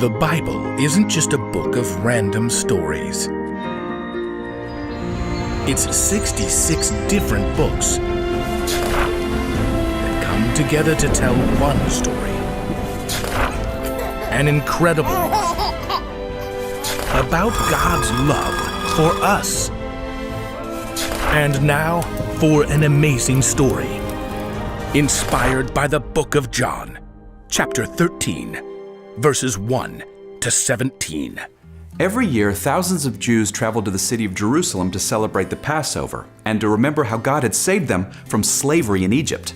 The Bible isn't just a book of random stories. It's 66 different books that come together to tell one story. An incredible one. About God's love for us. And now for an amazing story. Inspired by the book of John, chapter 13, verses 1 to 17. Every year, thousands of Jews traveled to the city of Jerusalem to celebrate the Passover and to remember how God had saved them from slavery in Egypt.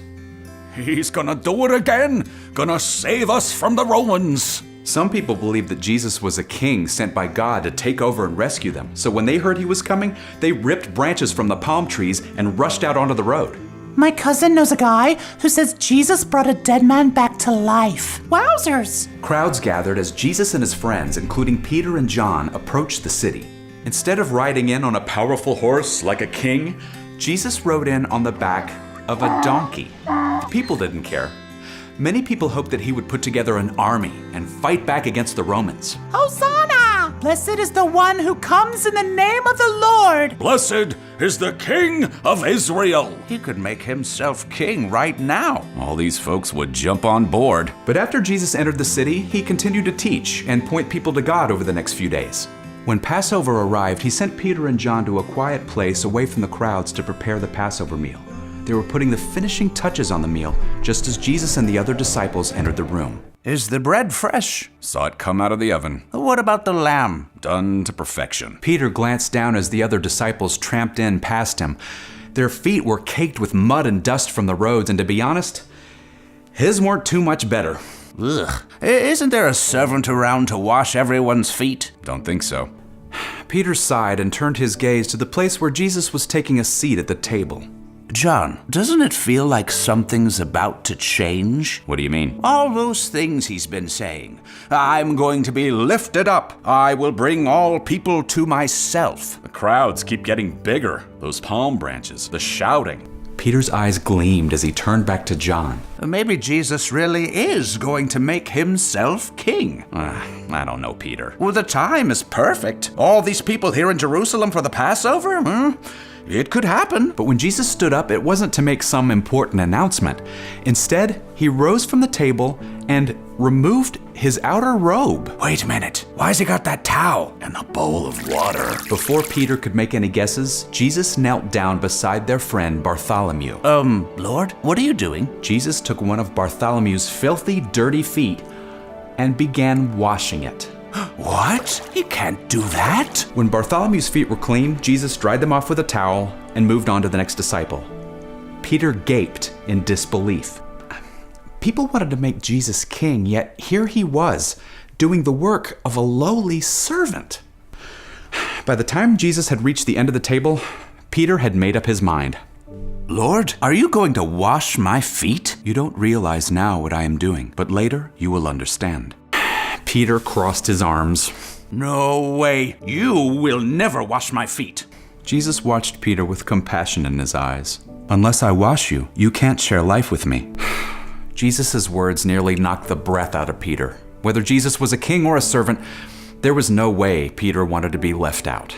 He's gonna do it again! Gonna save us from the Romans! Some people believed that Jesus was a king sent by God to take over and rescue them. So when they heard he was coming, they ripped branches from the palm trees and rushed out onto the road. My cousin knows a guy who says Jesus brought a dead man back to life. Wowzers! Crowds gathered as Jesus and his friends, including Peter and John, approached the city. Instead of riding in on a powerful horse like a king, Jesus rode in on the back of a donkey. The people didn't care. Many people hoped that he would put together an army and fight back against the Romans. Hosanna! Blessed is the one who comes in the name of the Lord. Blessed is the King of Israel! He could make himself king right now. All these folks would jump on board. But after Jesus entered the city, he continued to teach and point people to God over the next few days. When Passover arrived, he sent Peter and John to a quiet place away from the crowds to prepare the Passover meal. They were putting the finishing touches on the meal just as Jesus and the other disciples entered the room. Is the bread fresh? Saw it come out of the oven. What about the lamb? Done to perfection. Peter glanced down as the other disciples tramped in past him. Their feet were caked with mud and dust from the roads, and to be honest, his weren't too much better. Ugh. Isn't there a servant around to wash everyone's feet? Don't think so. Peter sighed and turned his gaze to the place where Jesus was taking a seat at the table. John, doesn't it feel like something's about to change? What do you mean? All those things he's been saying. I'm going to be lifted up. I will bring all people to myself. The crowds keep getting bigger. Those palm branches, the shouting. Peter's eyes gleamed as he turned back to John. Maybe Jesus really is going to make himself king. I don't know, Peter. Well, the time is perfect. All these people here in Jerusalem for the Passover? It could happen. But when Jesus stood up, it wasn't to make some important announcement. Instead, he rose from the table and removed his outer robe. Wait a minute. Why's he got that towel and a bowl of water? Before Peter could make any guesses, Jesus knelt down beside their friend Bartholomew. Lord, what are you doing? Jesus took one of Bartholomew's filthy, dirty feet and began washing it. What? You can't do that. When Bartholomew's feet were clean, Jesus dried them off with a towel and moved on to the next disciple. Peter gaped in disbelief. People wanted to make Jesus king, yet here he was, doing the work of a lowly servant. By the time Jesus had reached the end of the table, Peter had made up his mind. Lord, are you going to wash my feet? You don't realize now what I am doing, but later you will understand. Peter crossed his arms. No way. You will never wash my feet. Jesus watched Peter with compassion in his eyes. Unless I wash you, you can't share life with me. Jesus' words nearly knocked the breath out of Peter. Whether Jesus was a king or a servant, there was no way Peter wanted to be left out.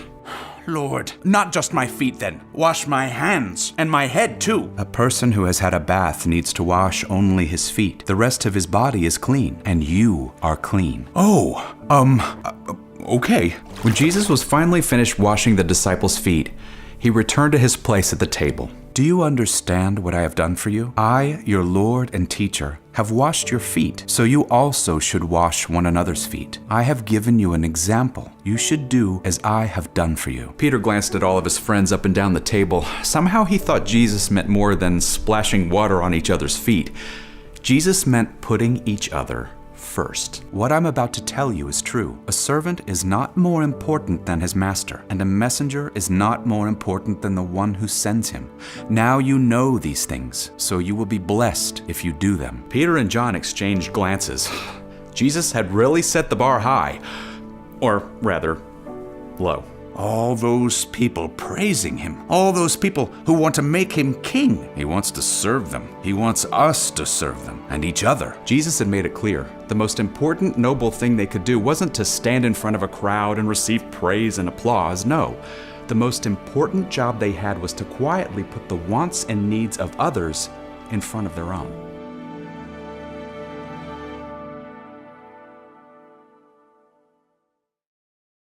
Lord, not just my feet then. Wash my hands and my head too. A person who has had a bath needs to wash only his feet. The rest of his body is clean, and you are clean. Okay. When Jesus was finally finished washing the disciples' feet, he returned to his place at the table. Do you understand what I have done for you? I, your Lord and teacher, have washed your feet, so you also should wash one another's feet. I have given you an example. You should do as I have done for you. Peter glanced at all of his friends up and down the table. Somehow he thought Jesus meant more than splashing water on each other's feet. Jesus meant putting each other first. What I'm about to tell you is true. A servant is not more important than his master, and a messenger is not more important than the one who sends him. Now you know these things, so you will be blessed if you do them. Peter and John exchanged glances. Jesus had really set the bar high, or rather, low. All those people praising him. All those people who want to make him king. He wants to serve them. He wants us to serve them and each other. Jesus had made it clear. The most important noble thing they could do wasn't to stand in front of a crowd and receive praise and applause. No. The most important job they had was to quietly put the wants and needs of others in front of their own.